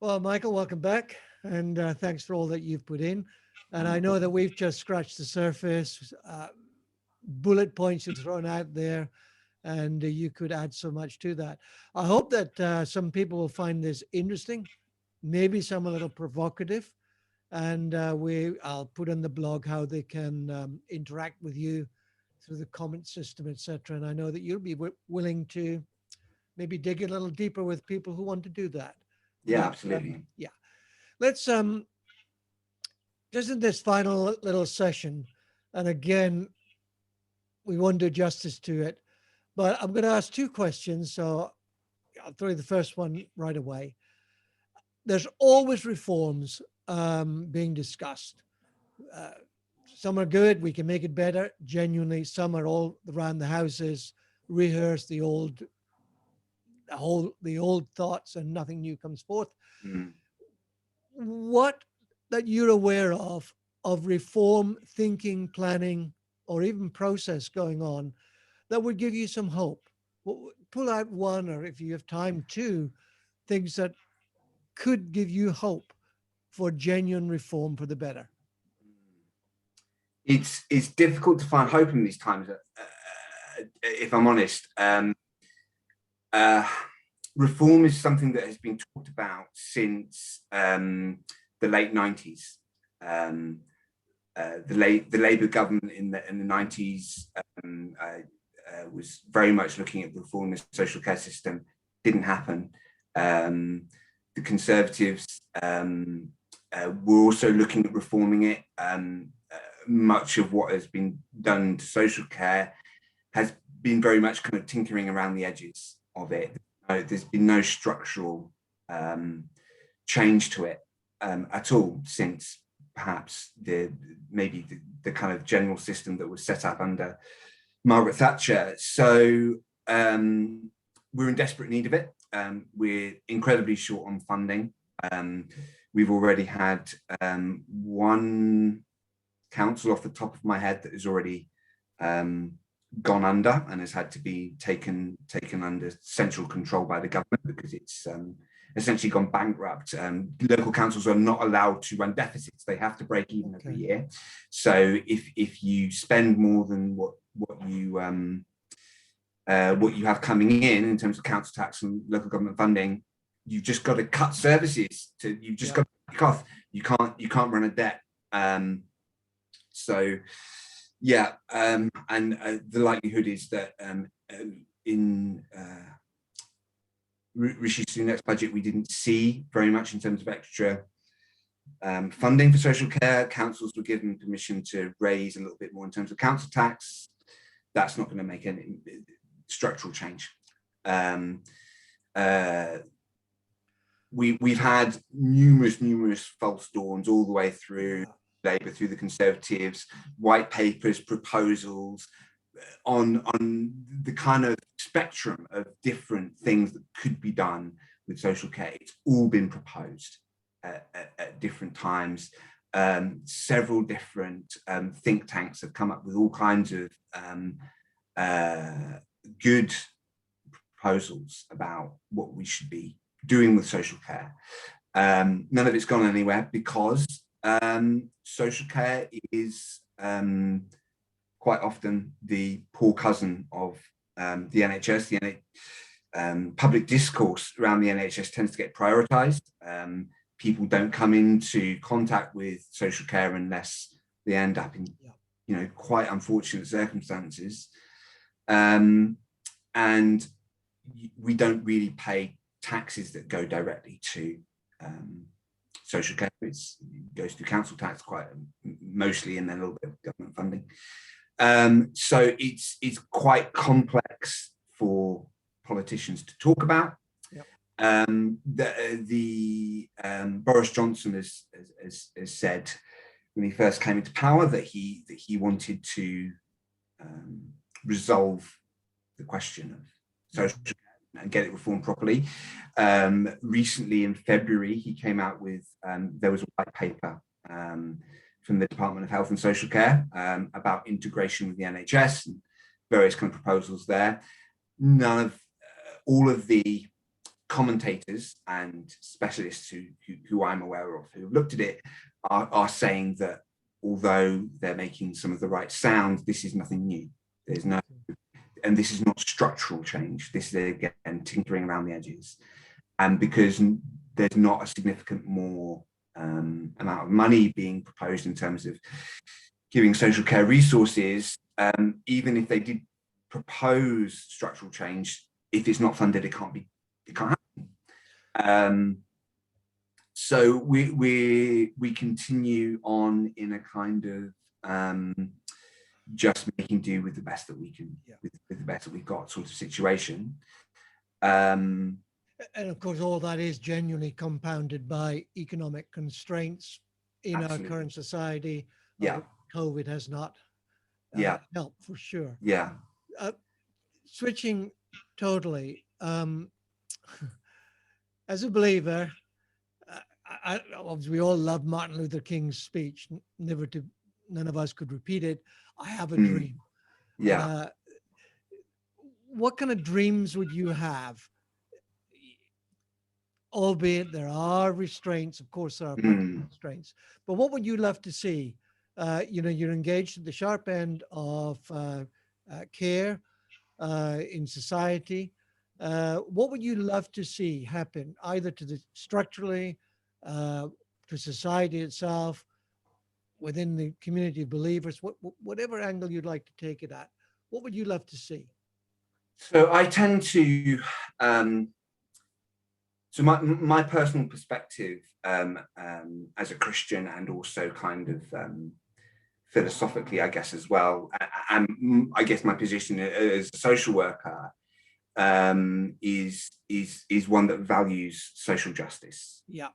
Well, Michael, welcome back. And thanks for all that you've put in. And I know that we've just scratched the surface, bullet points you've thrown out there, and you could add so much to that. I hope that some people will find this interesting, maybe some a little provocative. And I'll put on the blog how they can interact with you through the comment system, etc. And I know that you'll be willing to maybe dig a little deeper with people who want to do that. Yeah, But absolutely. yeah, let's just in this final little session, and again, we won't do justice to it, but I'm going to ask two questions. So I'll throw you the first one right away. There's always reforms being discussed. Uh, some are good, we can make it better, genuinely. Some are all around the houses, rehearse the old thoughts, and nothing new comes forth. Mm. What that you're aware of reform thinking, planning, or even process going on that would give you some hope? Pull out one, or if you have time, two things that could give you hope for genuine reform for the better. It's difficult to find hope in these times, if I'm honest. Reform is something that has been talked about since the late 90s. The Labour government in the 90s was very much looking at reform the social care system. Didn't happen. The Conservatives were also looking at reforming it. Much of what has been done to social care has been very much kind of tinkering around the edges of it. There's been no structural change to it at all since perhaps the kind of general system that was set up under Margaret Thatcher. So we're in desperate need of it. We're incredibly short on funding. We've already had one council off the top of my head that has already gone under and has had to be taken under central control by the government because it's essentially gone bankrupt. Local councils are not allowed to run deficits; they have to break even every year. So if you spend more than what you have coming in terms of council tax and local government funding, you've just got to cut services. You've just got to cut off. You can't run a debt. So yeah, and the likelihood is that in Rishi Sunak's budget, we didn't see very much in terms of extra funding for social care. Councils were given permission to raise a little bit more in terms of council tax. That's not going to make any structural change. We've had numerous false dawns all the way through Labour, through the Conservatives, white papers, proposals on the kind of spectrum of different things that could be done with social care. It's all been proposed at different times. Several different think tanks have come up with all kinds of good proposals about what we should be doing with social care. None of it's gone anywhere because social care is quite often the poor cousin of the NHS. Public discourse around the NHS tends to get prioritised. People don't come into contact with social care unless they end up in, quite unfortunate circumstances. And we don't really pay taxes that go directly to social care. It goes through council tax mostly, and then a little bit of government funding. So it's quite complex for politicians to talk about. Boris Johnson has said when he first came into power that he wanted to resolve the question of social care and get it reformed properly. Recently in February, he came out with, there was a white paper from the Department of Health and Social Care about integration with the NHS and various kind of proposals there. None of all of the commentators and specialists who I'm aware of who have looked at it are saying that although they're making some of the right sounds, this is nothing new. There's no, and this is not structural change. This is again tinkering around the edges, and because there's not a significant more amount of money being proposed in terms of giving social care resources, even if they did propose structural change, if it's not funded, it can't happen. So we continue on in a kind of just making do with the best that we can, with the best that we've got sort of situation. And of course, all that is genuinely compounded by economic constraints in Absolutely. our current society. Yeah. COVID has not helped for sure. Yeah. Switching totally, as a believer, obviously we all love Martin Luther King's speech, none of us could repeat it. I have a dream. Yeah. What kind of dreams would you have? Albeit there are restraints, of course there are restraints, but what would you love to see? You're engaged at the sharp end of care in society. What would you love to see happen, either to the structurally, to society itself, within the community of believers, whatever angle you'd like to take it at? What would you love to see? So I tend to, so my personal perspective as a Christian, and also kind of philosophically, I guess, as well, and I guess my position as a social worker is one that values social justice. Yeah.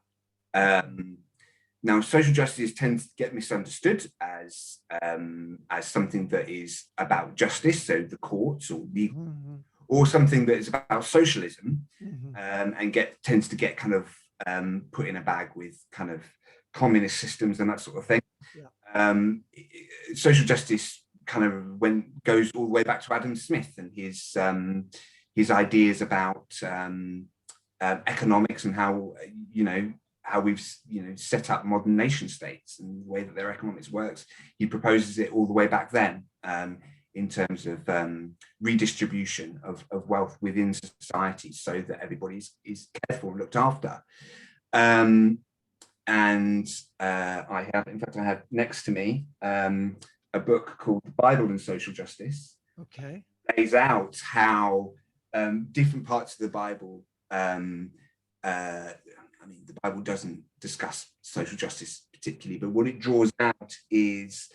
Now, social justice tends to get misunderstood as something that is about justice, so the courts or legal, or something that is about socialism, and tends to get kind of put in a bag with kind of communist systems and that sort of thing. Yeah. Social justice kind of goes all the way back to Adam Smith and his ideas about economics and how we've set up modern nation states and the way that their economics works. He proposes it all the way back then in terms of redistribution of wealth within society so that everybody is cared for and looked after. And I have next to me a book called The Bible and Social Justice. Okay. Lays out how different parts of the Bible, the Bible doesn't discuss social justice particularly, but what it draws out is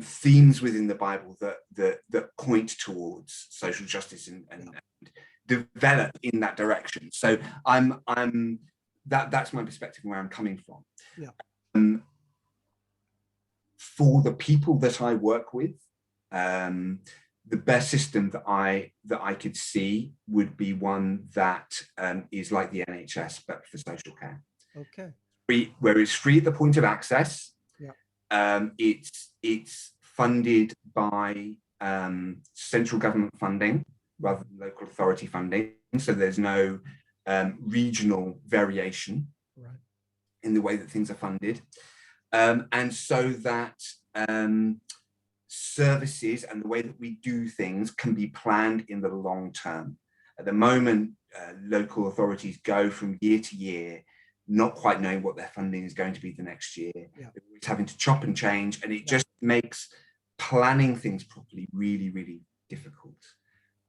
themes within the Bible that point towards social justice and develop in that direction. So that's my perspective and where I'm coming from. Yeah. For the people that I work with, the best system that I could see would be one that is like the NHS, but for social care. Okay. Where it's free at the point of access. Yeah. It's funded by central government funding rather than local authority funding. So there's no regional variation in the way that things are funded. And so that services and the way that we do things can be planned in the long term. At the moment, local authorities go from year to year, not quite knowing what their funding is going to be the next year. Yeah. They're always having to chop and change, and it just makes planning things properly really, really difficult.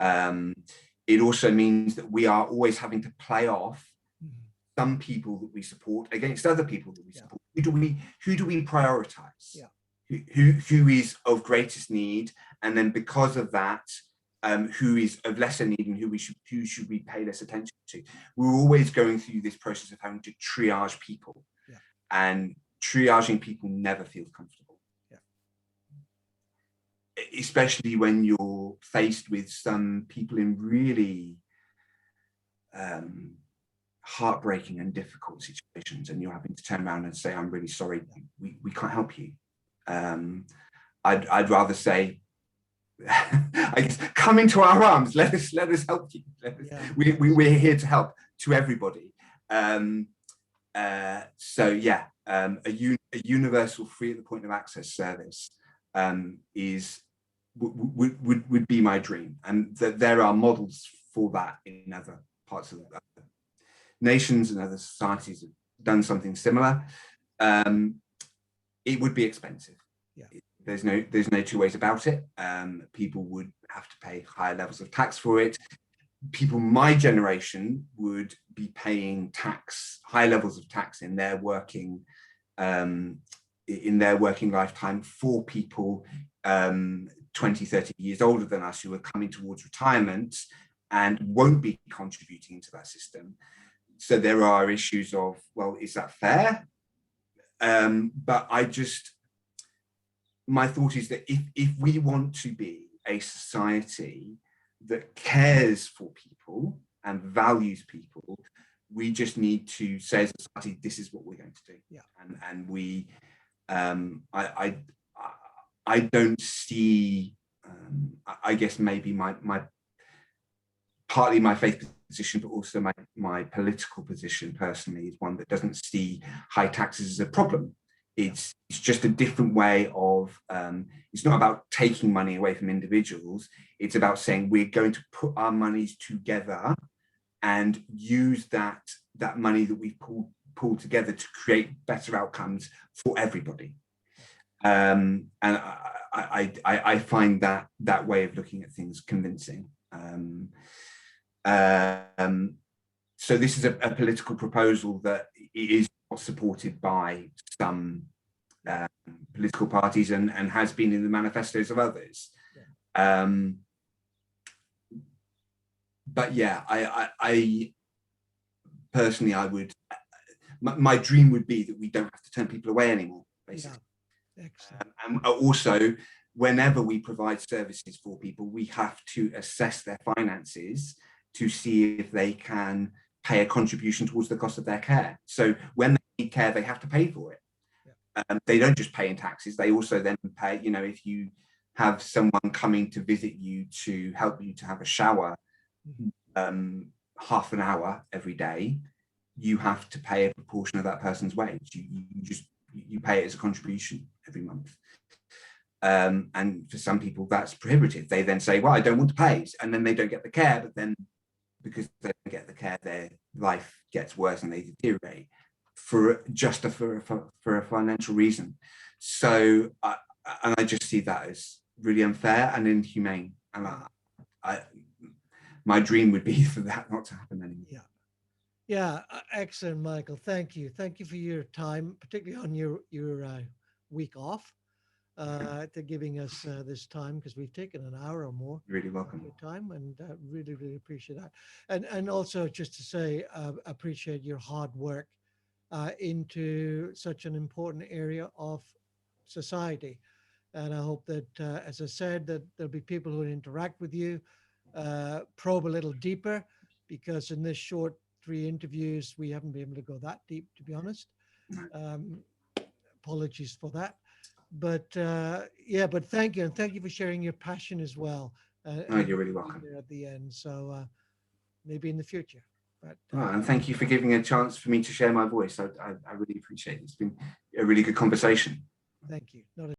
It also means that we are always having to play off some people that we support against other people that we support. Who do we prioritize? Yeah. Who is of greatest need, and then because of that, who is of lesser need, and who should we pay less attention to? We're always going through this process of having to triage people, and triaging people never feels comfortable, especially when you're faced with some people in really heartbreaking and difficult situations, and you're having to turn around and say, "I'm really sorry, we can't help you." I'd rather say, I guess, come into our arms. Let us help you. We're here to help. to everybody. So yeah, a universal free at the point of access service would be my dream, and that there are models for that in other parts of the nations, and other societies have done something similar. It would be expensive. Yeah. There's no two ways about it. People would have to pay higher levels of tax for it. People my generation would be paying high levels of tax in their working lifetime for people 20, 30 years older than us, who are coming towards retirement and won't be contributing to that system. So there are issues of, well, is that fair? But my thought is that if we want to be a society that cares for people and values people, we just need to say as a society, this is what we're going to do. Yeah. And we, I don't see, I guess maybe my partly my faith position, but also my political position personally is one that doesn't see high taxes as a problem. It's just a different way of, it's not about taking money away from individuals. It's about saying we're going to put our monies together and use that money that we've pulled together to create better outcomes for everybody. And I find that way of looking at things convincing. So this is a political proposal that is not supported by some political parties and has been in the manifestos of others. Yeah. But yeah, I personally, my dream would be that we don't have to turn people away anymore, basically. Yeah. Excellent. And also, whenever we provide services for people, we have to assess their finances to see if they can pay a contribution towards the cost of their care. So when they need care, they have to pay for it. Yeah. They don't just pay in taxes, they also then pay, you know, if you have someone coming to visit you to help you to have a shower half an hour every day, you have to pay a proportion of that person's wage. You pay it as a contribution every month. And for some people that's prohibitive. They then say, well, I don't want to pay, and then they don't get the care, but then because they don't get the care, their life gets worse and they deteriorate for a financial reason. So I just see that as really unfair and inhumane, and my dream would be for that not to happen anymore. Yeah, excellent, Michael. Thank you for your time, particularly on your week off, to giving us this time, because we've taken an hour or more. You're really welcome. Your time, and really appreciate that. And also just to say, appreciate your hard work into such an important area of society. And I hope that, as I said, that there'll be people who interact with you, probe a little deeper, because in this short 3 interviews, we haven't been able to go that deep, to be honest. Apologies for that. But yeah, but thank you. And thank you for sharing your passion as well. You're really welcome. At the end. So maybe in the future. But, and thank you for giving a chance for me to share my voice. I really appreciate it. It's been a really good conversation. Thank you. Not